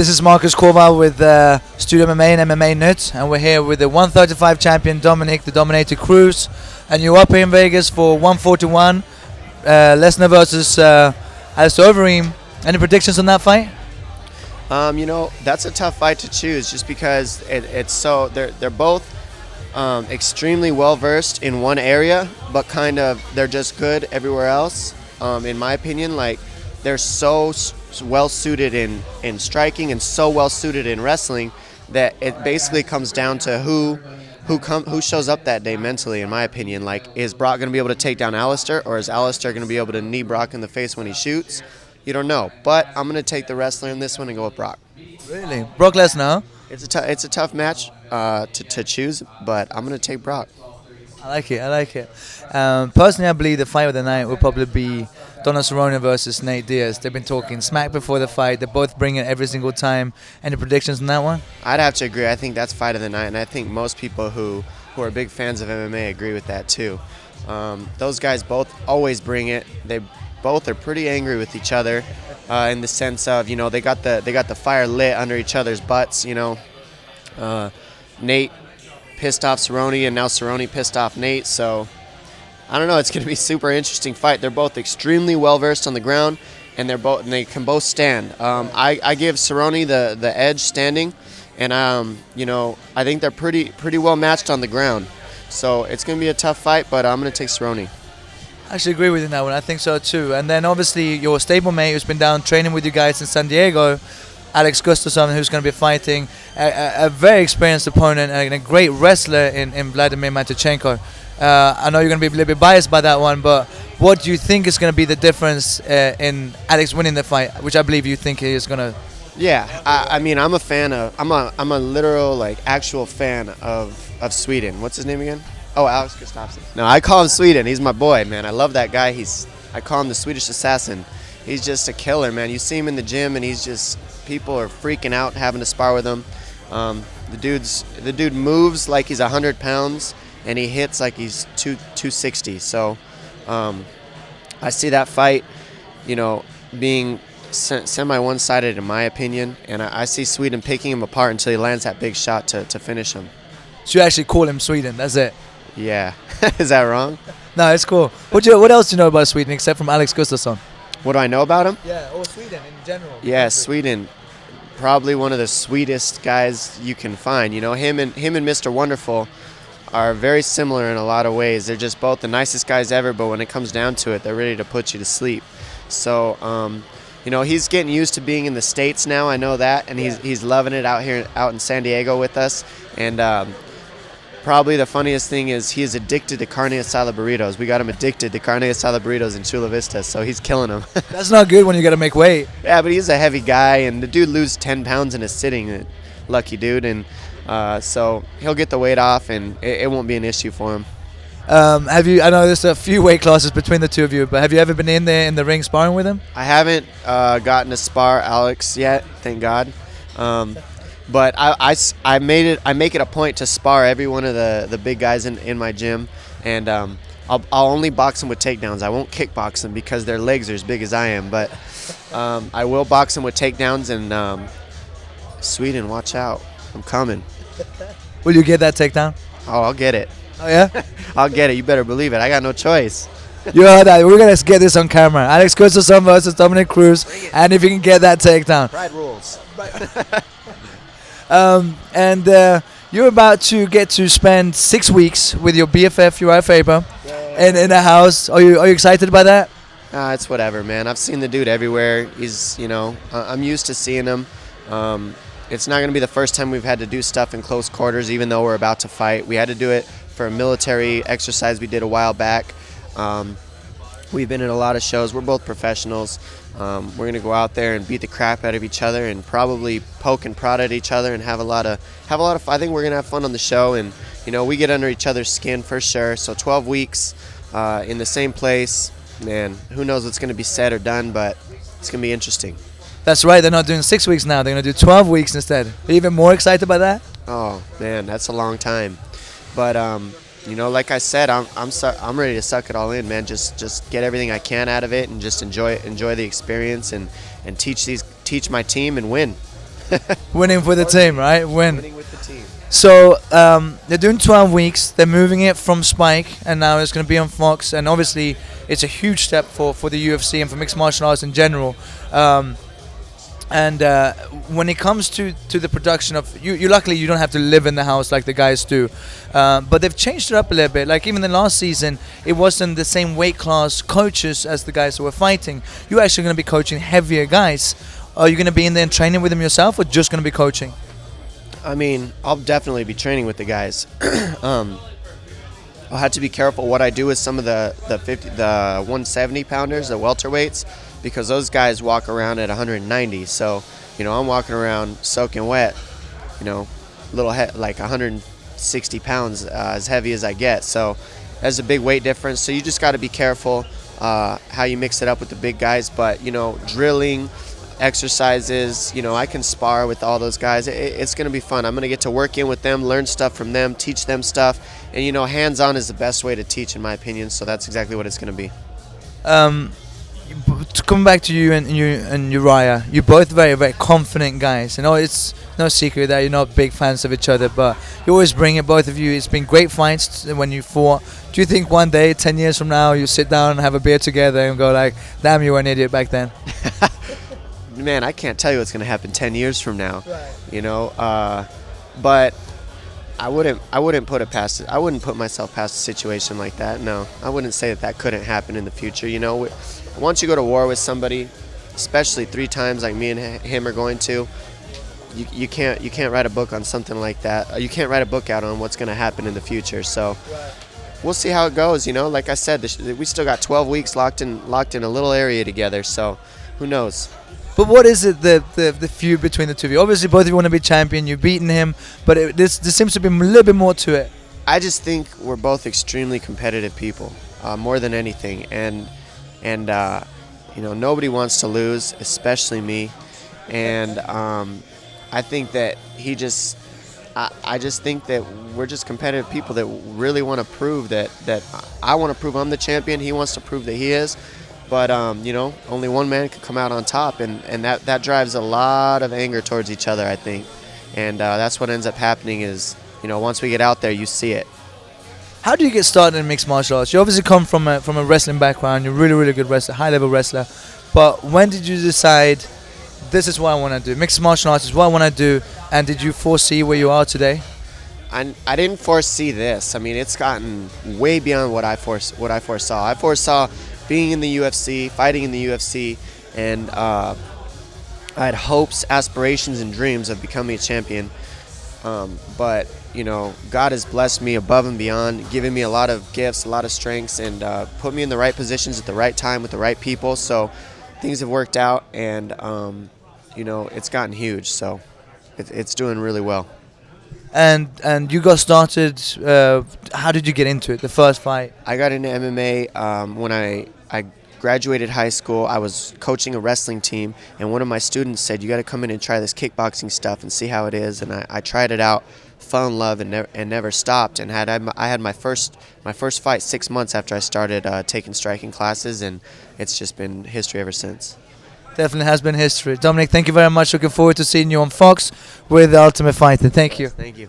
This is Marcus Korval with Studio MMA and MMA Nuts, and we're here with the 135 champion Dominick, the Dominator Cruz, and you're up here in Vegas for 141, Lesnar versus Alistair Overeem. Any predictions on that fight? You know, that's a tough fight to choose, just because it's so they're both extremely well versed in one area, but they're just good everywhere else. In my opinion, like they're so well suited in striking and so well suited in wrestling that it basically comes down to who shows up that day mentally. In my opinion, like, is Brock going to be able to take down Alistair, or is Alistair going to be able to knee Brock in the face when he shoots? You don't know, but I'm going to take the wrestler in this one and go with Brock. Really? Brock Lesnar? It's a tough match to choose, but I'm going to take Brock. I like it. Personally, I believe the fight of the night will probably be Donald Cerrone versus Nate Diaz. They've been talking smack before the fight. They both bring it every single time. Any predictions on that one? I'd have to agree. I think that's fight of the night, and I think most people who are big fans of MMA agree with that too. Those guys both always bring it. They both are pretty angry with each other, in the sense of, you know, they got the fire lit under each other's butts. You know, Nate pissed off Cerrone, and now Cerrone pissed off Nate. So I don't know. It's going to be a super interesting fight. They're both extremely well versed on the ground, and they can both stand. I give Cerrone the edge standing, and you know, I think they're pretty well matched on the ground. So it's going to be a tough fight, but I'm going to take Cerrone. I actually agree with you on that one. I think so too. And then obviously your stablemate who's been down training with you guys in San Diego, Alex Gustafsson, who's going to be fighting a very experienced opponent and a great wrestler in Vladimir Matachenko. I know you're going to be a little bit biased by that one, but what do you think is going to be the difference in Alex winning the fight, which I believe you think he is going to? Yeah, I mean, I'm a literal, like, actual fan of Sweden. What's his name again? Oh, Alex Gustafsson. No, I call him Sweden. He's my boy, man. I love that guy. I call him the Swedish assassin. He's just a killer, man. You see him in the gym, and people are freaking out having to spar with him. The dude moves like he's 100 pounds, and he hits like he's 260. So I see that fight, you know, being semi one-sided in my opinion, and I see Sweden picking him apart until he lands that big shot to finish him. So you actually call him Sweden, that's it? Yeah. Is that wrong? No, it's cool. What else do you know about Sweden except from Alex Gustafsson? What do I know about him? Yeah, or Sweden in general. Yeah, Sweden. Probably one of the sweetest guys you can find. You know, him and Mr. Wonderful are very similar in a lot of ways. They're just both the nicest guys ever, but when it comes down to it, they're ready to put you to sleep. So, you know, he's getting used to being in the States now. I know that, and he's loving it out in San Diego with us. And probably the funniest thing is he is addicted to carne asada burritos. We got him addicted to carne asada burritos in Chula Vista, so he's killing them. That's not good when you got to make weight. Yeah, but he's a heavy guy, and the dude loses 10 pounds in a sitting. Lucky dude, and so he'll get the weight off, and it won't be an issue for him. I know there's a few weight classes between the two of you, but have you ever been in there in the ring sparring with him? I haven't gotten to spar Alex yet, thank God. But I make it a point to spar every one of the big guys in my gym, and I'll only box them with takedowns. I won't kickbox them because their legs are as big as I am, but I will box them with takedowns. And Sweden, watch out, I'm coming. Will you get that takedown? Oh, I'll get it. Oh yeah? I'll get it. You better believe it. I got no choice. You heard that. We're going to get this on camera. Alex Gustafsson versus Dominick Cruz, and if you can get that takedown. Pride rules. And you're about to get to spend 6 weeks with your BFF, Uriah Faber, in a house. Are you excited about that? It's whatever, man. I've seen the dude everywhere. He's, you know, I'm used to seeing him. It's not going to be the first time we've had to do stuff in close quarters, even though we're about to fight. We had to do it for a military exercise we did a while back. We've been in a lot of shows. We're both professionals. We're going to go out there and beat the crap out of each other and probably poke and prod at each other and have a lot of fun. I think we're going to have fun on the show, and, you know, we get under each other's skin for sure. So 12 weeks in the same place, man, who knows what's going to be said or done, but it's going to be interesting. That's right. They're not doing 6 weeks now. They're going to do 12 weeks instead. Are you even more excited by that? Oh, man, that's a long time. But, you know, like I said, I'm ready to suck it all in, man. Just get everything I can out of it and just enjoy the experience and teach my team and win. Winning for the team, right? Winning with the team. So they're doing 12 weeks. They're moving it from Spike, and now it's going to be on Fox. And obviously, it's a huge step for the UFC and for mixed martial arts in general. And when it comes to the production of you luckily you don't have to live in the house like the guys do, but they've changed it up a little bit. Like even the last season, it wasn't the same weight class coaches as the guys who were fighting. You're actually going to be coaching heavier guys. Are you going to be in there and training with them yourself, or just going to be coaching? I mean, I'll definitely be training with the guys. I'll have to be careful what I do with some of the 170 pounders, the welterweights, because those guys walk around at 190. So, I'm walking around soaking wet, like 160 pounds, as heavy as I get. So there's a big weight difference. So you just got to be careful how you mix it up with the big guys. But, drilling, exercises, I can spar with all those guys. It's going to be fun. I'm going to get to work in with them, learn stuff from them, teach them stuff. And, hands-on is the best way to teach, in my opinion. So that's exactly what it's going to be. To come back to you and Uriah, you're both very, very confident guys. It's no secret that you're not big fans of each other, but you always bring it, both of you. It's been great fights when you fought. Do you think one day, 10 years from now, you sit down and have a beer together and go like, damn, you were an idiot back then? Man, I can't tell you what's going to happen 10 years from now. Right. But I wouldn't put it past it. I wouldn't put myself past a situation like that. No, I wouldn't say that couldn't happen in the future. Once you go to war with somebody, especially 3 times like me and him are going to, you can't write a book on something like that. You can't write a book out on what's going to happen in the future. So we'll see how it goes. Like I said, we still got 12 weeks locked in a little area together. So who knows? But what is it, the feud between the two of you? Obviously, both of you want to be champion. You've beaten him, but there seems to be a little bit more to it. I just think we're both extremely competitive people, more than anything, and nobody wants to lose, especially me. And I think that I just think that we're just competitive people that really want to prove that I want to prove I'm the champion. He wants to prove that he is. But, only one man can come out on top, and that drives a lot of anger towards each other, I think. And that's what ends up happening is, once we get out there, you see it. How do you get started in mixed martial arts? You obviously come from a wrestling background. You're a really, really good wrestler, high-level wrestler. But when did you decide, this is what I want to do? Mixed martial arts is what I want to do. And did you foresee where you are today? I didn't foresee this. I mean, it's gotten way beyond what I foresaw. I foresaw being in the UFC, fighting in the UFC, and I had hopes, aspirations, and dreams of becoming a champion. But, God has blessed me above and beyond, given me a lot of gifts, a lot of strengths, and put me in the right positions at the right time with the right people. So things have worked out, and, it's gotten huge. So it's doing really well. And you got started, how did you get into it, the first fight? I got into MMA when I graduated high school. I was coaching a wrestling team, and one of my students said, you got to come in and try this kickboxing stuff and see how it is. And I tried it out, fell in love, and never stopped. And I had my first fight 6 months after I started taking striking classes, and it's just been history ever since. Definitely has been history. Dominic, thank you very much. Looking forward to seeing you on Fox with The Ultimate Fighter. Thank you. Thank you.